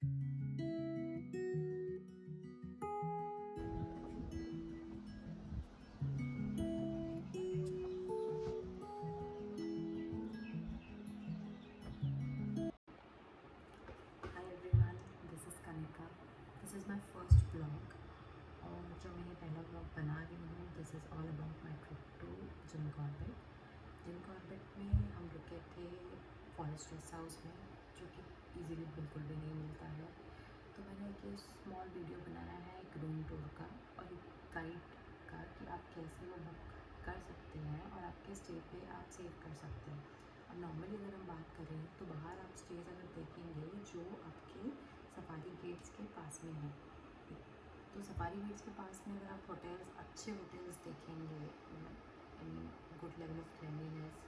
Hi everyone, this is Kanika. This is my first blog और जो मैं ये पहला ब्लॉग बना रही हूँ, this is all about my trip to Jim Corbett. Jim Corbett में हम रुके थे फॉरेस्ट रेस्ट हाउस में, जो कि इजीली बिल्कुल भी नहीं मिलता है। तो मैंने एक ये स्मॉल वीडियो बनाया है एक रूम टूर का और एक गाइड का कि आप कैसे वो बुक कर सकते हैं और आपके स्टे पे आप सेव कर सकते हैं। अब नॉर्मली अगर हम बात करें तो बाहर आप स्टेज अगर देखेंगे जो आपके सफारी गेट्स के पास में है, तो सफारी गेट्स के पास में अगर आप होटल्स, अच्छे होटल्स देखेंगे in good level of cleanliness,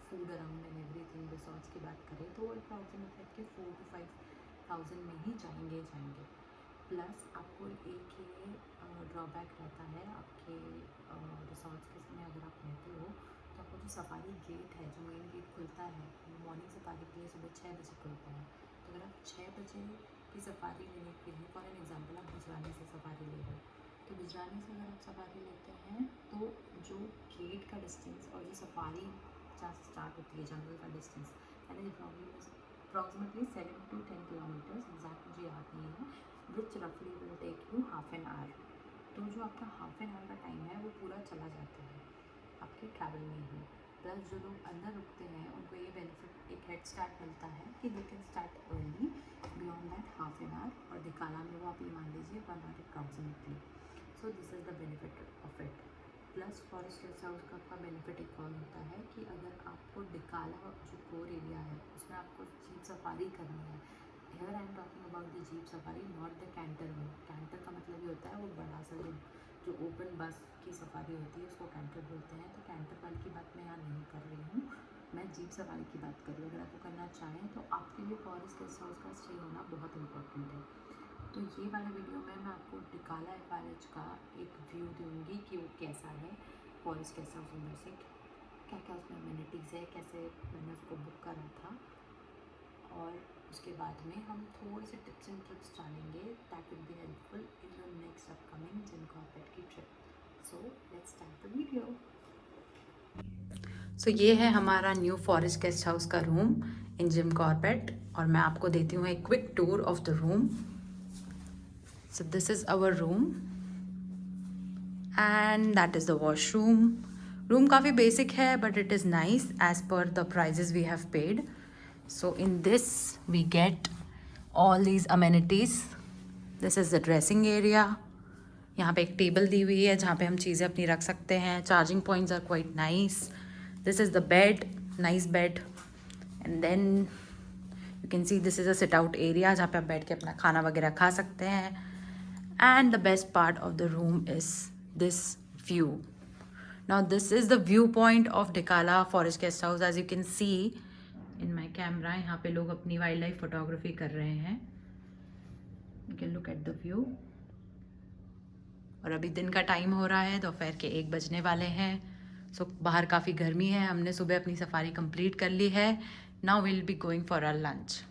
food around and everything, resorts की बात करें तो अप्रॉक्सीमेटली आपके 4 to 5 thousand में ही जाएंगे। प्लस आपको एक ये ड्रॉबैक रहता है आपके रिसोर्ट्स के में अगर आप रहते हो तो आपको जो सफारी गेट है, जो मेन गेट खुलता है मॉर्निंग सफारी के लिए सुबह 6 बजे खुलता है। तो अगर आप 6 बजे की सफारी लेने के लिए, फॉर एन एग्जाम्पल आप बिजरानी से सफारी ले रहे हो, तो बिजरानी से अगर आप सफारी लेते हैं तो जो गेट का डिस्टेंस और जो सफारी जहाँ से स्टार्ट होती है जंगल का distance, that is approximately 7 to 10 kilometres, exact मुझे याद नहीं है, विच रफली will take you half an hour. तो जो आपका हाफ एन आवर का टाइम है वो पूरा चला जाता है आपके ट्रैवल में ही। प्लस जो लोग अंदर रुकते हैं उनको ये बेनिफिट, एक हेड स्टार्ट मिलता है कि they can start early beyond that half an hour, और दिकाला में वो आप ये मान लीजिए 1 hour approximately. So this is the benefit of it. Plus forest rest house का बेनिफिट एक और होता है कि अगर आपको डिकाला जो कोर एरिया है उसमें आपको जीप सफारी करनी है, here I am talking about the jeep safari, not the canter one. Canter का मतलब ये होता है वो बड़ा सा जो ओपन बस की सफारी होती है उसको कैंटर बोलते हैं। तो कैंटर वाली की बात मैं यहाँ नहीं कर रही हूँ, मैं जीप सफारी की बात कर रही हूँ। अगर आपको करना चाहें तो आपके लिए फॉरेस्ट गेस्ट हाउस का स्टे होना बहुत इंपॉर्टेंट है। तो ये वाला वीडियो में मैं आपको डिकाला एफआरएच का एक व्यू दूँगी कि वो कैसा है फॉरेस्ट गेस्ट हाउस अंदर से, क्या क्या उसमें अमेनिटीज़ है, कैसे मैंने उसको बुक करा था, और उसके बाद में हम थोड़े से टिप्स एंड ट्रिक्स जानेंगे that will be helpful in your next upcoming Jim Corbett की ट्रिप। So let's start the video. So ये है हमारा न्यू फॉरेस्ट गेस्ट हाउस का रूम इन जिम कॉर्बेट, और मैं आपको देती हूँ एक quick tour of the room. So this is our room and that is the washroom. Room काफ़ी बेसिक है but it is nice as per the prices we have paid. So in this we get all these amenities. This is the dressing area. यहाँ पे एक table दी हुई है जहाँ पे हम चीज़ें अपनी रख सकते हैं। Charging points are quite nice. This is the bed, nice bed. And then you can see this is a sit out area जहाँ पे आप बैठ के अपना खाना वगैरह खा सकते हैं। And the best part of the room is this view. Now this is the viewpoint of Dikala Forest Guest House. As you can see in my camera, यहाँ पे लोग अपनी वाइल्ड लाइफ फोटोग्राफी कर रहे हैं। You can look at the view. और अभी दिन का टाइम हो रहा है, दोपहर के 1 बजने वाले हैं। सो बाहर काफ़ी गर्मी है। हमने सुबह अपनी सफारी कंप्लीट कर ली है। Now will be going for our lunch.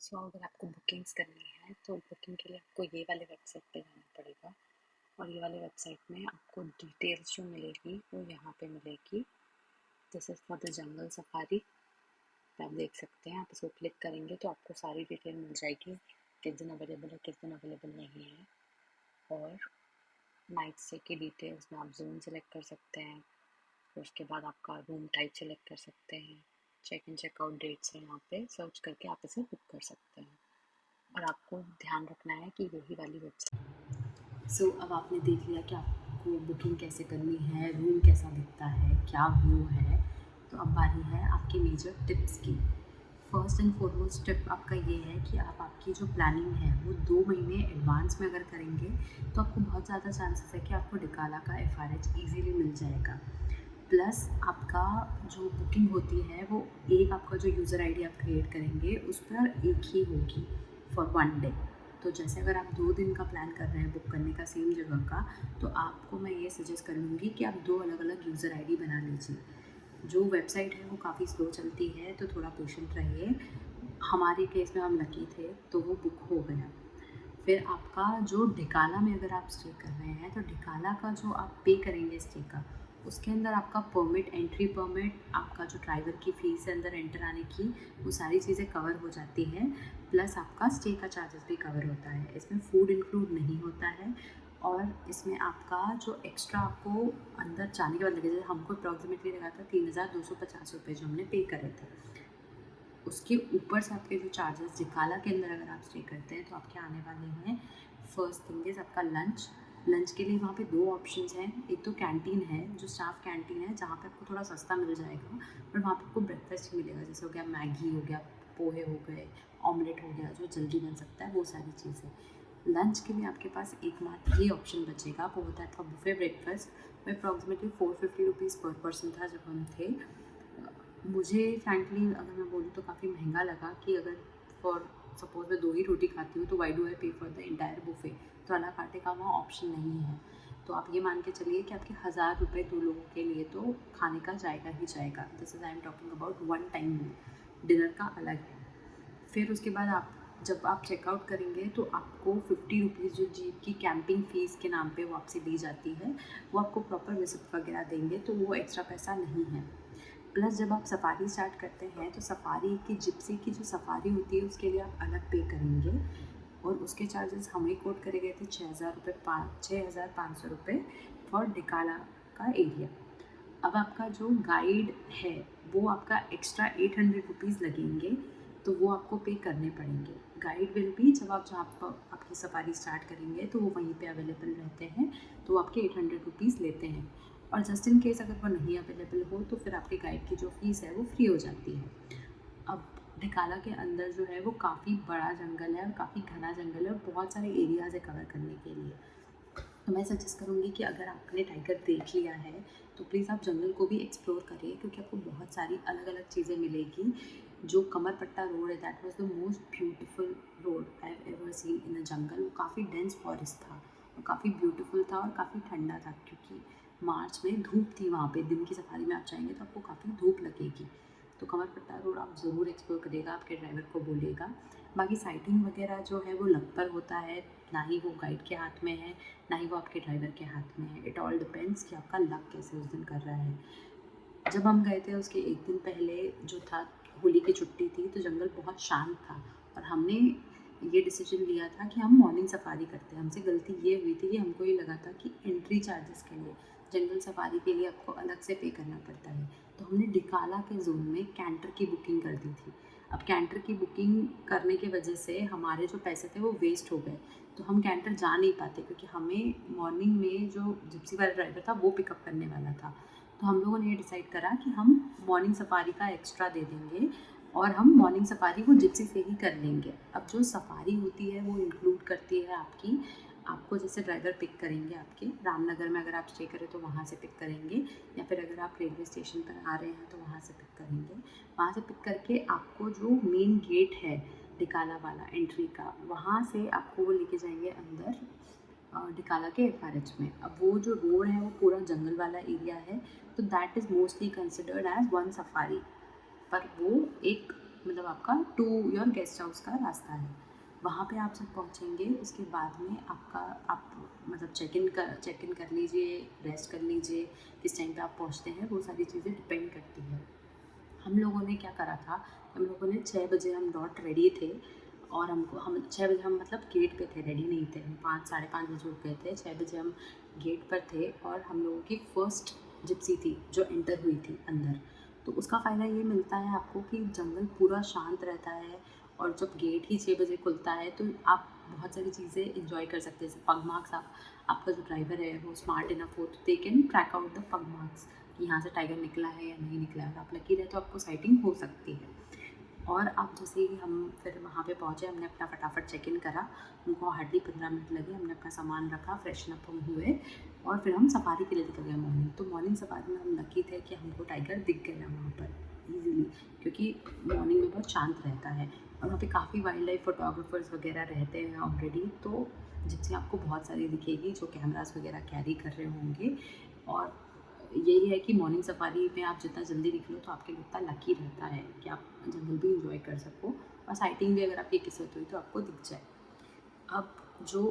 So अगर आपको बुकिंग्स करनी है तो बुकिंग के लिए आपको ये वाले वेबसाइट पे जाना पड़ेगा, और ये वाले वेबसाइट में आपको डिटेल्स जो मिलेगी वो यहाँ पे मिलेगी। This is for the jungle safari. आप देख सकते हैं, आप इसको क्लिक करेंगे तो आपको सारी डिटेल मिल जाएगी, किस दिन अवेलेबल है, किस दिन अवेलेबल नहीं है। और नाइट स्टे की डिटेल्स में आप जोन सेलेक्ट कर सकते हैं, फिर उसके बाद आपका रूम टाइप सेलेक्ट कर सकते हैं। चेक इन चेकआउट डेट्स है, यहाँ पे सर्च करके आप इसे बुक कर सकते हैं। और आपको ध्यान रखना है कि यही वाली वेबसाइट। सो अब आपने देख लिया कि आपको बुकिंग कैसे करनी है, रूम कैसा दिखता है, क्या व्यू है। तो अब बारी है आपकी मेजर टिप्स की। फर्स्ट एंड फॉरमोस्ट टिप आपका ये है कि आप आपकी जो प्लानिंग है वो 2 महीने एडवांस में अगर करेंगे तो आपको बहुत ज़्यादा चांसेस है कि आपको डिकाला का एफआरएच ईजीली मिल जाएगा। प्लस आपका जो बुकिंग होती है वो एक आपका जो यूज़र आईडी आप क्रिएट करेंगे उस पर एक ही होगी फॉर 1 डे। तो जैसे अगर आप 2 दिन का प्लान कर रहे हैं बुक करने का सेम जगह का, तो आपको मैं ये सजेस्ट करूँगी कि आप 2 अलग अलग यूज़र आईडी बना लीजिए। जो वेबसाइट है वो काफ़ी स्लो चलती है तो थोड़ा पेशेंट रहिए। हमारे केस में हम लकी थे तो वो बुक हो गया। फिर आपका जो ढिकाला में अगर आप स्टे कर रहे हैं तो ढिकाला का जो आप पे करेंगे स्टे का, उसके अंदर आपका परमिट, एंट्री परमिट, आपका जो ड्राइवर की फ़ीस है अंदर एंटर आने की, वो सारी चीज़ें कवर हो जाती हैं। प्लस आपका स्टे का चार्जेस भी कवर होता है। इसमें फूड इंक्लूड नहीं होता है। और इसमें आपका जो एक्स्ट्रा आपको अंदर जाने के बाद लगेगा, हमको अप्रॉक्सीमेटली लगा था 3250 रुपये जो हमने पे करे थे। उसके ऊपर से आपके जो चार्जेस जिकाला के अंदर अगर आप स्टे करते हैं तो आपके आने वाले हैं। फर्स्ट थिंग इज़ आपका लंच के लिए वहाँ पे 2 ऑप्शंस हैं। एक तो कैंटीन है, जो स्टाफ कैंटीन है, जहाँ पे आपको थोड़ा सस्ता मिल जाएगा, बट वहाँ पे आपको ब्रेकफास्ट ही मिलेगा। जैसे हो गया मैगी, हो गया पोहे, हो गए ऑमलेट, हो गया जो जल्दी बन सकता है, वो सारी चीज़ें। लंच के लिए आपके पास एकमात्र ये ऑप्शन बचेगा, वो होता है आपका बुफे ब्रेकफास्ट। वो अप्रॉक्सीमेटली 450 रुपीज़ पर पर्सन था जब हम थे। मुझे फ्रैंकली अगर मैं बोलूँ तो काफ़ी महंगा लगा कि अगर फॉर सपोज़ मैं 2 ही रोटी खाती हूँ तो व्हाई डू आई पे फॉर द एंटायर बुफे। तो अला काटे का वहाँ ऑप्शन नहीं है। तो आप ये मान के चलिए कि आपके 1000 रुपये 2 लोगों के लिए तो खाने का जाएगा ही जाएगा। This is I am talking about one time meal. Dinner का अलग है। फिर उसके बाद आप जब आप चेकआउट करेंगे तो आपको 50 रुपीज़ जो जीप की कैंपिंग फ़ीस के नाम पे वो आपसे ली जाती है, वो आपको प्रॉपर रिसिप्ट वगैरह देंगे, तो वो एक्स्ट्रा पैसा नहीं है। प्लस जब आप सफ़ारी स्टार्ट करते हैं तो सफ़ारी की जिप्सी की जो सफ़ारी होती है उसके लिए आप अलग पे करेंगे, और उसके चार्जेस हमें कोट करे गए थे 6500 रुपये फॉर डिकाला का एरिया। अब आपका जो गाइड है वो आपका एक्स्ट्रा 800 रुपीज़ लगेंगे, तो वो आपको पे करने पड़ेंगे। गाइड विल भी जब आप जहाँ पर आपकी सफारी स्टार्ट करेंगे तो वो वहीं पे अवेलेबल रहते हैं, तो वो आपके 800 रुपीज़ लेते हैं। और जस्ट इन केस अगर वो नहीं अवेलेबल हो तो फिर आपके गाइड की जो फ़ीस है वो फ्री हो जाती है। अब ढिकाला के अंदर जो है वो काफ़ी बड़ा जंगल है और काफ़ी घना जंगल है और बहुत सारे एरियाज़ है कवर करने के लिए। तो मैं सजेस्ट करूँगी कि अगर आपने टाइगर देख लिया है तो प्लीज़ आप जंगल को भी एक्सप्लोर करिए, क्योंकि आपको बहुत सारी अलग अलग चीज़ें मिलेगी। जो कमरपट्टा रोड है, that was the most beautiful road I have ever seen in a jungle. वो काफ़ी डेंस फॉरेस्ट था और काफ़ी ब्यूटीफुल था और काफ़ी ठंडा था, क्योंकि मार्च में धूप थी वहाँ पे। दिन की सफारी में आप जाएंगे तो आपको काफ़ी धूप लगेगी। तो कमरपट्टा रोड आप ज़रूर एक्सप्लोर करिएगा, आपके ड्राइवर को बोलिएगा। बाकी साइटिंग वगैरह जो है वो लक पर होता है, ना ही वो गाइड के हाथ में है, ना ही वो आपके ड्राइवर के हाथ में है। इट ऑल डिपेंड्स कि आपका लक कैसे उस दिन कर रहा है। जब हम गए थे उसके एक दिन पहले जो था, होली की छुट्टी थी, तो जंगल बहुत शांत था और हमने ये डिसीजन लिया था कि हम मॉर्निंग सफारी करते हैं। हमसे गलती ये हुई थी कि हमको ये लगा था कि एंट्री चार्जेस के लिए जंगल सफारी के लिए आपको अलग से पे करना पड़ता है, तो हमने डिकाला के जोन में कैंटर की बुकिंग कर दी थी। अब कैंटर की बुकिंग करने की वजह से हमारे जो पैसे थे वो वेस्ट हो गए, तो हम कैंटर जा नहीं पाते, क्योंकि हमें मॉर्निंग में जो जिप्सी वाला ड्राइवर था वो पिकअप करने वाला था। तो हम लोगों ने ये डिसाइड करा कि हम मॉर्निंग सफारी का एक्स्ट्रा दे देंगे और हम मॉर्निंग सफारी वो जिप्सी से ही कर लेंगे। अब जो सफारी होती है वो इंक्लूड करती है आपको जैसे ड्राइवर पिक करेंगे आपके रामनगर में, अगर आप स्टे करें तो वहाँ से पिक करेंगे, या फिर अगर आप रेलवे स्टेशन पर आ रहे हैं तो वहाँ से पिक करेंगे। वहाँ से पिक करके आपको जो मेन गेट है डिकाला वाला एंट्री का, वहाँ से आपको वो लेके जाएंगे अंदर डिकाला के एफआरएच में। अब वो जो रोड है वो पूरा जंगल वाला एरिया है, तो that is mostly considered as one safari, पर वो एक मतलब आपका टू योर गेस्ट हाउस का रास्ता है। वहाँ पे आप जब पहुँचेंगे उसके बाद में आप मतलब चेक इन कर लीजिए, रेस्ट कर लीजिए, किस टाइम पे आप पहुँचते हैं वो सारी चीज़ें डिपेंड करती है। हम लोगों ने क्या करा था, हम लोगों ने 6 बजे हम डॉट रेडी थे, और हम 6 बजे हम मतलब गेट पे थे, रेडी नहीं थे। हम 5 साढ़े 5 बजे उठ गए थे, 6 बजे हम गेट पर थे और हम लोगों की फ़र्स्ट जिप्सी थी जो एंटर हुई थी अंदर। तो उसका फ़ायदा ये मिलता है आपको कि जंगल पूरा शांत रहता है, और जब गेट ही 6 बजे खुलता है तो आप बहुत सारी चीज़ें एंजॉय कर सकते हैं। जैसे पग मार्क्स, आपका जो ड्राइवर है वो स्मार्ट इनफ हो तो they can track out the पग मार्क्स कि यहाँ से टाइगर निकला है या नहीं निकला है। अगर आप लकी रहे तो आपको साइटिंग हो सकती है। और आप जैसे ही हम फिर वहाँ पे पहुँचे, हमने अपना फटाफट चेक इन करा, हमको हार्डली 15 मिनट लगे। हमने अपना सामान रखा, फ्रेशन अप हम हुए और फिर हम सफारी के लिए निकल गए मॉर्निंग। तो मॉर्निंग सफारी में हम लकी थे कि हमको टाइगर दिख गया वहाँ पर ईज़िली, क्योंकि मॉर्निंग में बहुत शांत रहता है और वहाँ पे काफ़ी वाइल्ड लाइफ फोटोग्राफर्स वगैरह रहते हैं ऑलरेडी। तो जिससे आपको बहुत सारी दिखेगी जो कैमरास वगैरह कैरी कर रहे होंगे। और यही है कि मॉर्निंग सफारी में आप जितना जल्दी निकलो तो आपके लिए उतना लकी रहता है कि आप जंगल भी इंजॉय कर सको साइटिंग भी अगर आपकी किस्मत हुई तो आपको दिख जाए। अब जो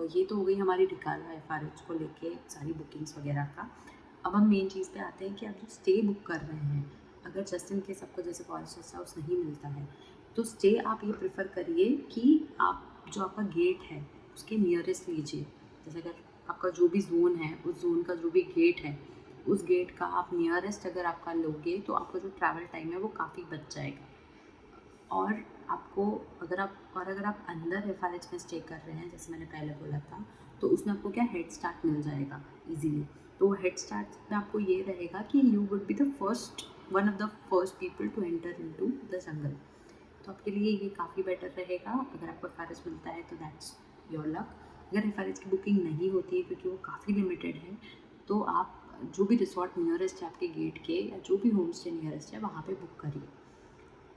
ये तो हो गई हमारी ढिकाला एफआरएच को लेके सारी बुकिंग्स वगैरह का। अब हम मेन चीज़ पे आते हैं कि आप जो स्टे बुक कर रहे हैं, अगर जस्ट इन केस आपको जैसे फॉरेस्ट गेस्ट हाउस नहीं मिलता है, तो स्टे आप ये प्रेफर करिए कि आप जो आपका गेट है उसके नियरेस्ट लीजिए। जैसे अगर आपका जो भी जोन है, उस जोन का जो भी गेट है, उस गेट का आप नियरेस्ट अगर आपका लोगे तो आपका जो ट्रैवल टाइम है वो काफ़ी बच जाएगा। और आपको अगर आप अंदर एफआरएच में स्टे कर रहे हैं, जैसे मैंने पहले बोला था, तो उसमें आपको क्या हेड स्टार्ट मिल जाएगा इजीली। तो हेड स्टार्ट में आपको ये रहेगा कि you would be the first one of the first people to enter into the jungle. तो आपके लिए ये काफ़ी बेटर रहेगा। अगर आपको एफआरएच मिलता है तो दैट्स योर लक। अगर एफआरएच की बुकिंग नहीं होती है क्योंकि वो काफ़ी लिमिटेड है, तो आप जो भी रिसॉर्ट नियरेस्ट है आपके गेट के या जो भी होम स्टे नियरेस्ट है वहाँ पे बुक करिए।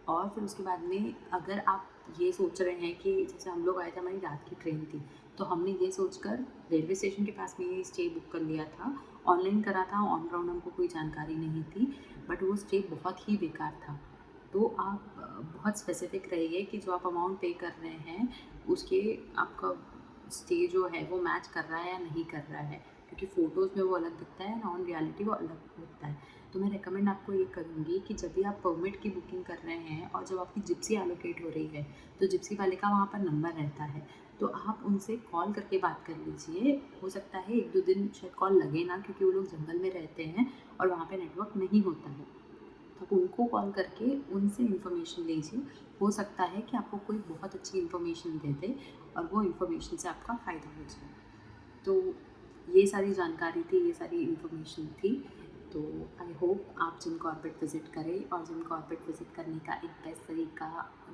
और फिर उसके बाद में अगर आप ये सोच रहे हैं कि जैसे हम लोग आए थे, हमारी रात की ट्रेन थी, तो हमने ये सोचकर रेलवे स्टेशन के पास में ही स्टे बुक कर लिया था। ऑनलाइन करा था, ऑन ग्राउंड हमको कोई जानकारी नहीं थी, बट वो स्टे बहुत ही बेकार था। तो आप बहुत स्पेसिफिक रहिए कि जो आप अमाउंट पे कर रहे हैं उसके आपका स्टे जो है वो मैच कर रहा है या नहीं कर रहा है, क्योंकि फ़ोटोज़ में वो अलग दिखता है, ऑन रियलिटी वो अलग दिखता है। तो मैं रेकमेंड आपको ये करूँगी कि जब भी आप परमिट की बुकिंग कर रहे हैं और जब आपकी जिप्सी एलोकेट हो रही है, तो जिप्सी वाले का वहाँ पर नंबर रहता है, तो आप उनसे कॉल करके बात कर लीजिए। हो सकता है 1-2 दिन शायद कॉल लगे ना, क्योंकि वो लोग जंगल में रहते हैं और वहाँ पे नेटवर्क नहीं होता है। तो आप उनको कॉल करके उनसे इन्फॉर्मेशन लीजिए। हो सकता है कि आपको कोई बहुत अच्छी इन्फॉर्मेशन दे दे और वो इन्फॉर्मेशन से आपका फ़ायदा हो जाए। तो ये सारी जानकारी थी, ये सारी इन्फॉर्मेशन थी। तो आई होप आप जिम कॉर्बेट विज़िट करें। और जिम कॉर्बेट विज़िट करने का एक बेस्ट तरीका,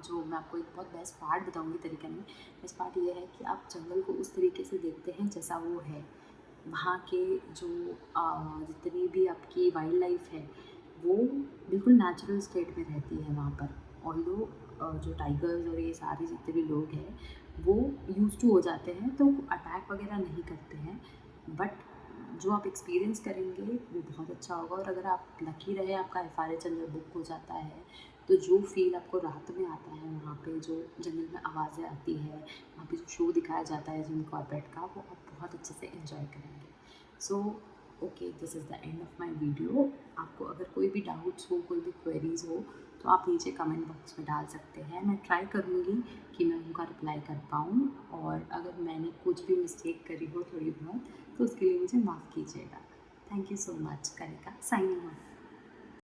जो मैं आपको एक बहुत बेस्ट पार्ट बताऊँगी तरीका नहीं, बेस्ट पार्ट ये है कि आप जंगल को उस तरीके से देखते हैं जैसा वो है। वहाँ के जो जितनी भी आपकी वाइल्ड लाइफ है वो बिल्कुल नेचुरल स्टेट में रहती है वहाँ पर। ऑल्दो जो टाइगर्स और ये सारे जितने भी लोग हैं वो यूज़ टू हो जाते हैं, तो अटैक वगैरह नहीं करते हैं, बट जो आप एक्सपीरियंस करेंगे वो बहुत अच्छा होगा। और अगर आप लकी रहे, आपका एफआरएच अंदर बुक हो जाता है, तो जो फ़ील आपको रात में आता है, वहाँ पे जो जंगल में आवाज़ें आती है, वहाँ पे जो शो दिखाया जाता है जिम कॉर्बेट का, वो आप बहुत अच्छे से एंजॉय करेंगे। So okay, this is the end of my video. आपको अगर कोई भी डाउट्स हो, कोई भी क्वेरीज़ हो, तो आप नीचे कमेंट बॉक्स में डाल सकते हैं। मैं ट्राई करूँगी कि मैं उनका रिप्लाई कर पाऊँ, और अगर मैंने कुछ भी मिस्टेक करी हो थोड़ी बहुत, तो उसके लिए मुझे माफ़ कीजिएगा। Thank you so much. Kanika signing off.